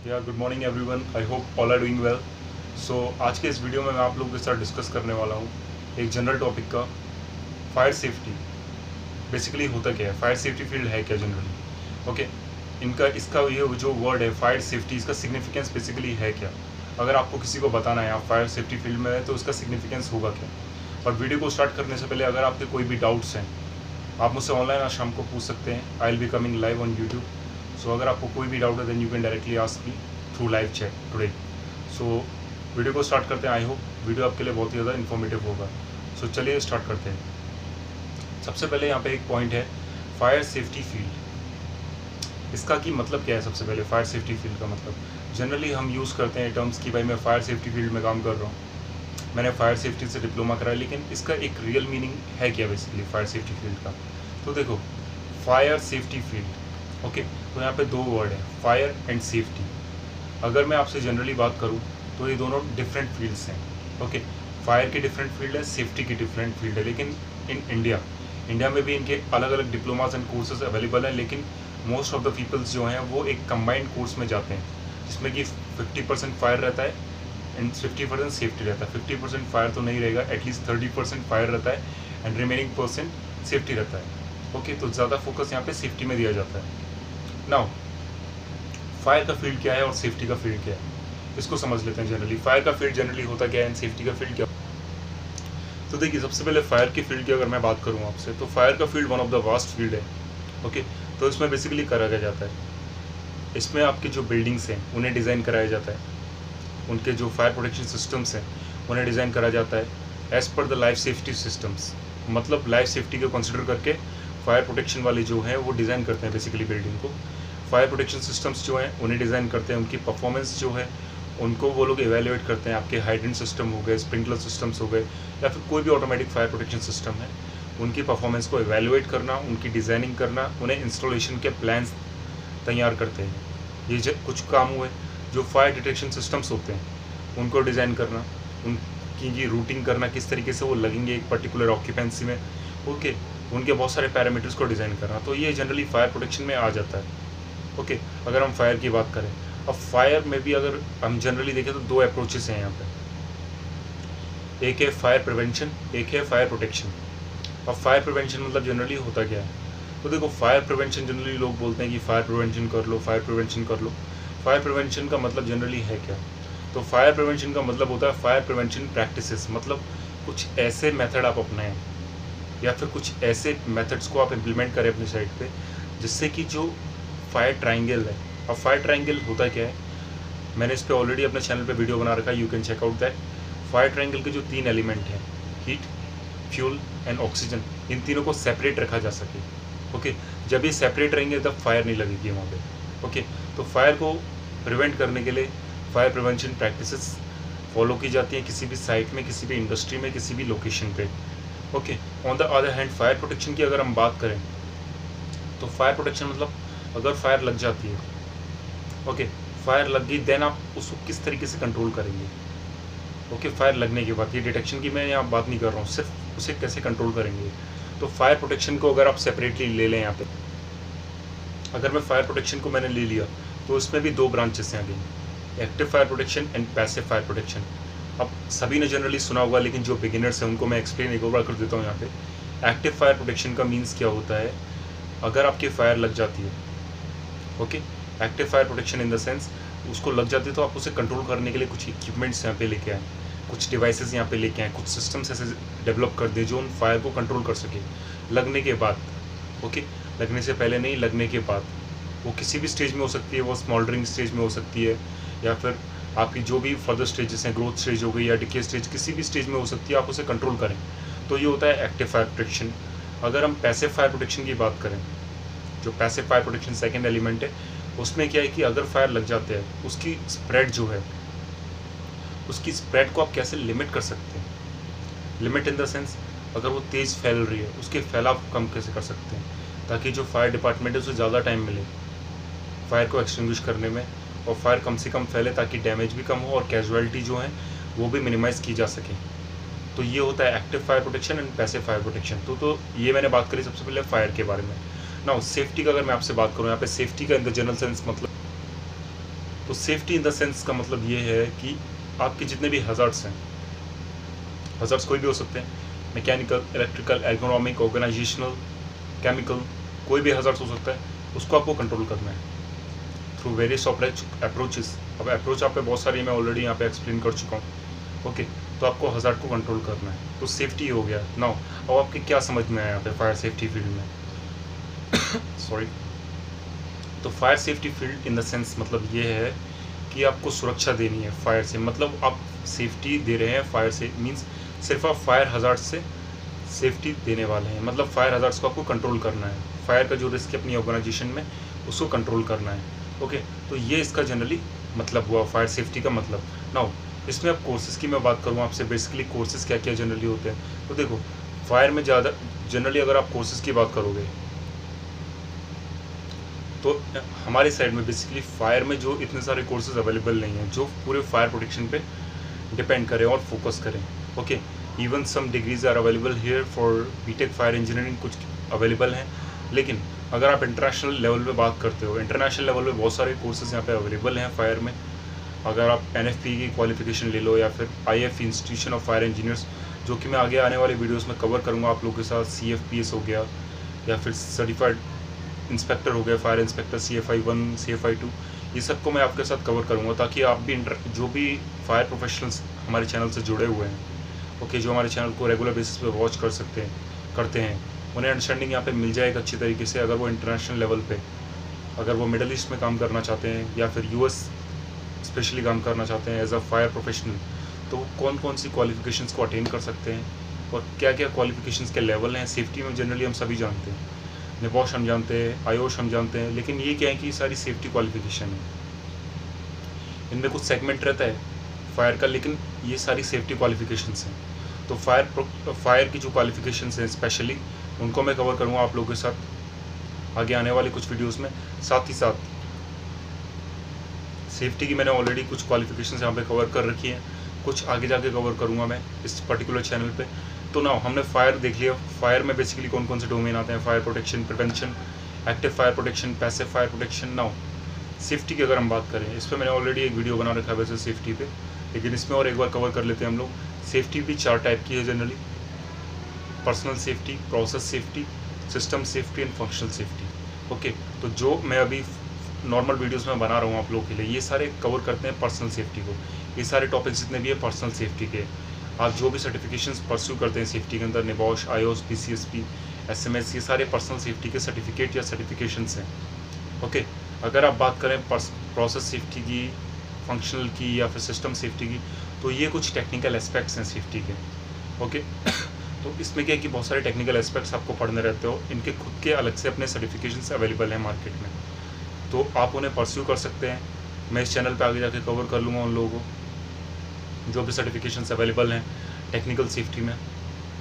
Good morning everyone. I hope all are doing well. So आज के इस video में मैं आप लोगों के साथ डिस्कस करने वाला हूँ एक जनरल टॉपिक का, फायर सेफ्टी। बेसिकली होता क्या है, फायर सेफ्टी फील्ड है क्या जनरली। ओके, इनका इसका ये जो वर्ड है फायर सेफ्टी, इसका सिग्निफिकेंस बेसिकली है क्या। अगर आपको किसी को बताना है आप फायर सेफ्टी फील्ड में है तो उसका सिग्निफिकेंस होगा क्या। और वीडियो को स्टार्ट करने से पहले अगर आपके कोई भी डाउट्स हैं आप मुझसे ऑनलाइन आज शाम को पूछ सकते हैं। I will be coming live on YouTube. So अगर आपको कोई भी डाउट है then you can directly ask me through live chat today. So video को स्टार्ट करते हैं। आई होप वीडियो आपके लिए बहुत ही ज़्यादा इन्फॉर्मेटिव होगा। सो चलिए स्टार्ट करते हैं। सबसे पहले यहाँ पे एक पॉइंट है फायर सेफ्टी फील्ड। इसका की मतलब क्या है। सबसे पहले फायर सेफ्टी फील्ड का मतलब जनरली हम यूज़ करते हैं टर्म्स की भाई मैं फायर सेफ्टी फील्ड में काम कर रहा हूँ, मैंने फायर सेफ्टी से डिप्लोमा करा है, लेकिन इसका एक रियल मीनिंग है क्या बेसिकली फायर सेफ्टी फील्ड का। तो देखो, फायर सेफ्टी फील्ड, ओके, तो यहाँ पे दो वर्ड है, फायर एंड सेफ्टी। अगर मैं आपसे जनरली बात करूँ तो ये दोनों डिफरेंट फील्ड्स हैं। ओके, फायर की डिफरेंट फील्ड है, सेफ्टी की डिफरेंट फील्ड है, लेकिन इन इंडिया में भी इनके अलग अलग डिप्लोमास एंड कोर्सेज अवेलेबल हैं, लेकिन मोस्ट ऑफ द पीपल्स जो हैं वो एक कंबाइंड कोर्स में जाते हैं जिसमें कि 50% फायर रहता है एंड 50% सेफ्टी रहता है। 50% फायर तो नहीं रहेगा, एटलीस्ट 30% फायर रहता है एंड रिमेनिंग परसेंट सेफ्टी रहता है। ओके, तो ज़्यादा फोकस यहाँ पे सेफ्टी में दिया जाता है। नाउ फायर का फील्ड क्या है और सेफ्टी का फील्ड क्या है, इसको समझ लेते हैं। जनरली फायर का फील्ड जनरली होता क्या है एंड सेफ्टी का फील्ड क्या। तो देखिए, सबसे पहले फायर की फील्ड की अगर मैं बात करूँ आपसे, तो फायर का field one of the vast field है। ओके, तो इसमें बेसिकली करा क्या जाता है, इसमें आपकी जो बिल्डिंग्स हैं उन्हें डिज़ाइन कराया जाता है, उनके जो फायर प्रोटेक्शन सिस्टम्स हैं उन्हें डिज़ाइन करा जाता है as per the life safety systems. मतलब लाइफ सेफ्टी को कंसिडर करके फायर प्रोटेक्शन वाले जो हैं वो डिज़ाइन करते हैं बेसिकली बिल्डिंग को। फायर प्रोटेक्शन सिस्टम्स जो हैं उन्हें डिज़ाइन करते हैं, उनकी परफॉर्मेंस जो है उनको वो लोग एवेल्युएट करते हैं। आपके हाइड्रेंट सिस्टम हो गए, स्प्रिंकलर सिस्टम्स हो गए, या फिर कोई भी ऑटोमेटिक फायर प्रोटेक्शन सिस्टम है, उनकी परफॉर्मेंस को एवेल्युएट करना, उनकी डिज़ाइनिंग करना, उन्हें इंस्टॉलेशन के प्लान्स तैयार करते हैं। ये कुछ काम हुए। जो फायर डिटेक्शन सिस्टम्स होते हैं उनको डिज़ाइन करना, उनकी रूटिंग करना, किस तरीके से वो लगेंगे एक पर्टिकुलर ऑक्यूपेंसी में। ओके, उनके बहुत सारे पैरामीटर्स को डिज़ाइन करना, तो ये जनरली फायर प्रोटेक्शन में आ जाता है। ओके, अगर हम फायर की बात करें, अब फायर में भी अगर हम जनरली देखें तो दो अप्रोचेस हैं यहाँ पे, एक है फायर प्रिवेंशन, एक है फायर प्रोटेक्शन। अब फायर प्रिवेंशन मतलब जनरली होता क्या है, तो देखो फायर प्रिवेंशन जनरली लोग बोलते हैं कि फायर प्रिवेंशन कर लो, फायर प्रिवेंशन कर लो। फायर प्रिवेंशन का मतलब जनरली है क्या, तो फायर प्रिवेंशन का मतलब होता है फायर प्रिवेंशन प्रैक्टिसेस। मतलब कुछ ऐसे मेथड आप अपनाएं या फिर कुछ ऐसे मेथड्स को आप इम्प्लीमेंट करें अपनी साइड पे जिससे कि जो फायर ट्राइंगल है। अब फायर ट्राइंगल होता क्या है, मैंने इस पर ऑलरेडी अपने चैनल पे वीडियो बना रखा है, you can check out that. Fire triangle के जो तीन एलिमेंट हैं, हीट, फ्यूल एंड ऑक्सीजन, इन तीनों को सेपरेट रखा जा सके। ओके, जब ये सेपरेट रहेंगे तब फायर नहीं लगेगी वहाँ पे। ओके, तो फायर को प्रिवेंट करने के लिए फायर प्रिवेंशन प्रैक्टिसेस फॉलो की जाती हैं किसी भी साइट में, किसी भी इंडस्ट्री में, किसी भी लोकेशन पे। Okay, on the other hand fire protection की अगर हम बात करें तो फायर प्रोटेक्शन मतलब अगर फायर लग जाती है, ओके, फायर लग गई, देन आप उसको किस तरीके से कंट्रोल करेंगे। ओके, फायर लगने के बाद, ये डिटेक्शन की मैं यहाँ बात नहीं कर रहा हूँ, सिर्फ उसे कैसे कंट्रोल करेंगे। तो फायर प्रोटेक्शन को अगर आप सेपरेटली ले लें यहाँ पे, अगर मैं फायर प्रोटेक्शन को मैंने ले लिया तो इसमें भी दो ब्रांचेस हैं again, active fire protection and passive fire protection. अब सभी ने जनरली सुना होगा, लेकिन जो बिगिनर्स हैं उनको मैं एक्सप्लेन एक बार कर देता हूँ यहाँ पे। एक्टिव फायर प्रोटेक्शन का मीन्स क्या होता है, अगर आपकी फायर लग जाती है, okay, active fire protection in the sense उसको लग जाती है तो आप उसे कंट्रोल करने के लिए कुछ इक्विपमेंट्स यहाँ पे लेके आएँ, कुछ डिवाइसेस यहाँ पे लेके आएँ, कुछ सिस्टम्स ऐसे डेवलप कर दें जो उन फायर को कंट्रोल कर सके लगने के बाद। ओके, लगने से पहले नहीं, लगने के बाद। वो किसी भी स्टेज में हो सकती है, वो स्मॉल्डरिंग स्टेज में हो सकती है, या फिर आपकी जो भी फर्दर स्टेजेस हैं, ग्रोथ स्टेज हो गई या डिके स्टेज, किसी भी स्टेज में हो सकती है, आप उसे कंट्रोल करें। तो ये होता है एक्टिव फायर प्रोटेक्शन। अगर हम पैसिव फायर प्रोटेक्शन की बात करें, जो passive fire protection second element है, उसमें क्या है कि अगर फायर लग जाते हैं उसकी स्प्रेड जो है, उसकी स्प्रेड को आप कैसे लिमिट कर सकते हैं। लिमिट इन द सेंस, अगर वो तेज़ फैल रही है उसके फैलाव कम कैसे कर सकते हैं ताकि जो फायर डिपार्टमेंट है उसे ज़्यादा टाइम मिले फायर को एक्सटिंग्विश करने में, और फायर कम से कम फैले ताकि डैमेज भी कम हो और कैजुअलिटी जो है वो भी मिनिमाइज़ की जा सके। तो ये होता है active fire protection and passive fire protection. तो ये मैंने बात करी सबसे पहले फायर के बारे में। नाउ सेफ्टी का अगर मैं आपसे बात करूँ यहाँ पे, सेफ्टी का इन द जनरल सेंस मतलब तो सेफ्टी इन द सेंस का मतलब ये है कि आपके जितने भी हज़ार्ड्स हैं, हज़ार्ड्स कोई भी हो सकते हैं, mechanical, electrical, ergonomic, organisational, chemical, कोई भी हज़ार्ड्स हो सकता है, उसको आपको कंट्रोल करना है थ्रू वेरियस अप्रोचेस। अब अप्रोच आप पे बहुत सारी मैं ऑलरेडी यहाँ पे एक्सप्लेन कर चुका हूँ। ओके, तो आपको हज़ार्ड को कंट्रोल करना है, तो सेफ्टी हो गया। नाउ अब आपके क्या समझ में आया यहाँ पे फायर सेफ्टी फील्ड में सॉरी। तो fire safety field in the sense मतलब ये है कि आपको सुरक्षा देनी है फायर से, मतलब आप सेफ्टी दे रहे हैं फायर से, मीन्स सिर्फ आप फायर हज़ार्ड से सेफ्टी देने वाले हैं, मतलब फायर हज़ार्ड्स को आपको कंट्रोल करना है, फायर का जो रिस्क है अपनी ऑर्गेनाइजेशन में उसको कंट्रोल करना है। ओके, तो ये इसका जनरली मतलब हुआ फायर सेफ्टी का मतलब। नाउ इसमें अब कोर्सेज़ की मैं बात करूँ आपसे, बेसिकली कोर्सेज़ क्या क्या जनरली होते हैं। तो देखो फायर में ज़्यादा जनरली अगर आप कोर्सेज़ की बात करोगे तो हमारे साइड में बेसिकली फायर में जो इतने सारे कोर्सेज अवेलेबल नहीं हैं जो पूरे फायर प्रोटेक्शन पे डिपेंड करें और फोकस करें। Okay, even some degrees are available here for B Tech fire engineering, कुछ अवेलेबल हैं। लेकिन अगर आप इंटरनेशनल लेवल पे बात करते हो, इंटरनेशनल लेवल पे बहुत सारे कोर्सेज यहाँ पे अवेलेबल हैं फायर में। अगर आप NFP की क्वालिफिकेशन ले लो या फिर IF institution of fire engineers, जो कि मैं आगे आने वाले वीडियोस में कवर करूँगा आप लोगों के साथ, CFPS हो गया या फिर सर्टिफाइड इंस्पेक्टर हो गया, फायर इंस्पेक्टर CFI 1 CFI 2, ये सब को मैं आपके साथ कवर करूँगा ताकि आप भी जो भी फायर प्रोफेशनल्स हमारे चैनल से जुड़े हुए हैं, ओके, जो हमारे चैनल को रेगुलर बेसिस पे वॉच करते हैं, उन्हें अंडरस्टैंडिंग यहाँ पे मिल जाएगा अच्छी तरीके से। अगर वो इंटरनेशनल लेवल पे, अगर वो मिडल ईस्ट में काम करना चाहते हैं या फिर US स्पेशली काम करना चाहते हैं एज अ फायर प्रोफेशनल, तो वो कौन कौन सी क्वालिफिकेशंस को अटेन कर सकते हैं और क्या क्या क्वालिफिकेशंस के लेवल हैं। सेफ्टी में जनरली हम सभी जानते हैं, निबॉश हम जानते हैं, आयोश हम जानते हैं, लेकिन ये क्या है कि ये सारी सेफ्टी क्वालिफिकेशन है, इनमें कुछ सेगमेंट रहता है फायर का, लेकिन ये सारी सेफ्टी क्वालिफिकेशंस हैं। तो फायर की जो क्वालिफिकेशंस हैं स्पेशली उनको मैं कवर करूँगा आप लोगों के साथ आगे आने वाले कुछ वीडियोस में। साथ ही साथ सेफ्टी की मैंने ऑलरेडी कुछ क्वालिफिकेशंस यहाँ पे कवर कर रखी हैं, कुछ आगे जाके कवर करूँगा मैं इस पर्टिकुलर चैनल पे। तो ना हमने फायर देख लिया, फायर में बेसिकली कौन कौन से डोमेन आते हैं, fire protection, prevention, active fire protection, passive fire protection. Now safety की अगर हम बात करें, इस पर मैंने ऑलरेडी एक वीडियो बना रखा है वैसे सेफ्टी पे, लेकिन इसमें और एक बार कवर कर लेते हैं हम लोग। सेफ्टी भी 4 टाइप की है generally, personal safety, process safety, system safety and functional safety. Okay, तो जो मैं अभी नॉर्मल वीडियोस में बना रहा हूँ आप लोगों के लिए, ये सारे कवर करते हैं पर्सनल सेफ्टी को। ये सारे टॉपिक्स जितने भी है पर्सनल सेफ्टी के, आप जो भी सर्टिफिकेशंस परस्यू करते हैं सेफ्टी के अंदर, निबॉश, आयोस, PCSP, SMS, ये सारे पर्सनल सेफ्टी के सर्टिफिकेट या सर्टिफिकेशंस हैं। ओके, अगर आप बात करें प्रोसेस सेफ्टी की, फंक्शनल की या फिर सिस्टम सेफ्टी की, तो ये कुछ टेक्निकल एस्पेक्ट्स हैं सेफ्टी के। ओके, तो इसमें क्या है कि बहुत सारे टेक्निकल एस्पेक्ट्स आपको पढ़ने रहते हो, इनके खुद के अलग से अपने सर्टिफिकेशंस अवेलेबल हैं मार्केट में, तो आप उन्हें परस्यू कर सकते हैं। मैं इस चैनल पे आगे जाके कवर कर लूँगा उन लोगों को जो भी सर्टिफिकेशंस अवेलेबल हैं टेक्निकल सेफ्टी में।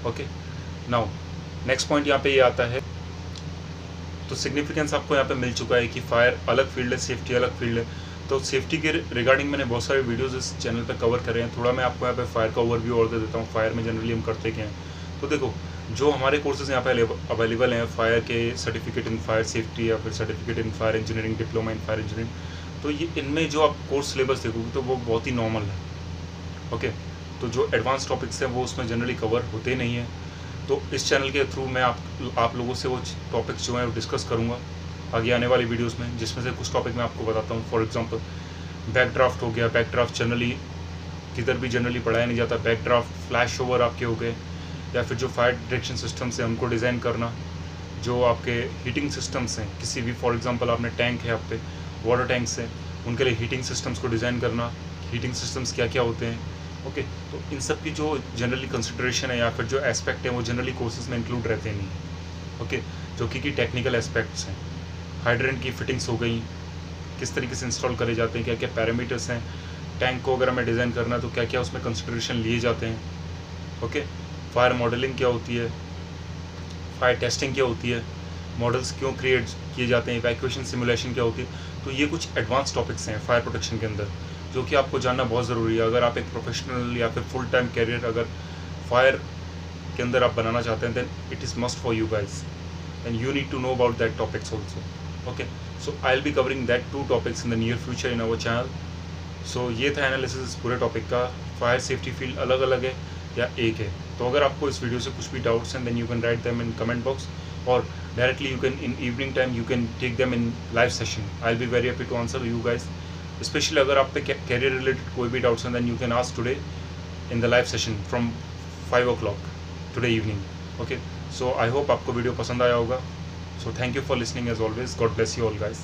ओके, नाउ नेक्स्ट पॉइंट यहाँ पे ये आता है, तो सिग्निफिकेंस आपको यहाँ पे मिल चुका है कि फायर अलग फील्ड है, सेफ्टी अलग फील्ड है। तो सेफ्टी के रिगार्डिंग मैंने बहुत सारे वीडियोस इस चैनल पे कवर करे हैं। थोड़ा मैं आपको यहाँ पे फायर का ओवरव्यू और दे देता हूँ, फायर में जनरली हम करते क्या हैं। तो देखो, जो हमारे कोर्सेज यहाँ पे अवेलेबल हैं फायर के, सर्टिफिकेट इन फायर सेफ्टी या फिर certificate in fire engineering, diploma in fire engineering, तो ये इनमें जो आप कोर्स सिलेबस देखोगे तो वो बहुत ही नॉर्मल है। ओके, तो जो एडवांस टॉपिक्स हैं वो उसमें जनरली कवर होते नहीं हैं। तो इस चैनल के थ्रू मैं आप लोगों से वो टॉपिक्स जो हैं वो डिस्कस करूँगा आगे आने वाली वीडियोस में, जिसमें से कुछ टॉपिक मैं आपको बताता हूँ। फॉर एग्जांपल बैक ड्राफ्ट हो गया, बैक ड्राफ्ट जनरली किधर भी जनरली पढ़ाया नहीं जाता। बैक ड्राफ्ट, फ्लैश ओवर आपके हो गए, या फिर जो फायर डिटेक्शन सिस्टम्स हैं उनको डिज़ाइन करना, जो आपके हीटिंग सिस्टम्स हैं किसी भी, फॉर एग्जांपल आपने टैंक है, आप पे वाटर टैंक्स हैं, उनके लिए हीटिंग सिस्टम्स को डिज़ाइन करना, हीटिंग सिस्टम्स क्या क्या होते हैं। ओके, तो इन सब की जो जनरली कंसिडरेशन है या फिर जो एस्पेक्ट है वो जनरली कोर्सेज में इंक्लूड रहते नहीं। ओके, जो कि टेक्निकल एस्पेक्ट्स हैं, हाइड्रेंट की फिटिंग्स हो गई, किस तरीके से इंस्टॉल करे जाते हैं, क्या क्या पैरामीटर्स हैं, टैंक को अगर हमें डिज़ाइन करना है तो क्या क्या उसमें कंसिडरेशन लिए जाते हैं। ओके, फायर मॉडलिंग क्या होती है, फायर टेस्टिंग क्या होती है, मॉडल्स क्यों क्रिएट किए जाते हैं, इवैक्यूएशन सिमुलेशन क्या होती है। तो ये कुछ एडवांस टॉपिक्स हैं फायर प्रोटेक्शन के अंदर जो कि आपको जानना बहुत ज़रूरी है। अगर आप एक प्रोफेशनल या फिर फुल टाइम कैरियर अगर फायर के अंदर आप बनाना चाहते हैं, then it is must for you guys and you need to know about that topics also. Okay, so I will be covering that 2 topics in the near future in our channel. So ये था analysis पूरे topic का। Fire safety field अलग अलग है या एक है? तो अगर आपको इस वीडियो से कुछ भी डाउट्स हैं, then you can write them in comment box, और directly you can in evening time you can take them in live session. I will be very happy to answer you guys. Specially अगर आप पे career related कोई भी doubts हैं, then you can ask today in the live session from 5 o'clock today evening. Okay, so I hope आपको video पसंद आया होगा। So thank you for listening as always. God bless you all guys.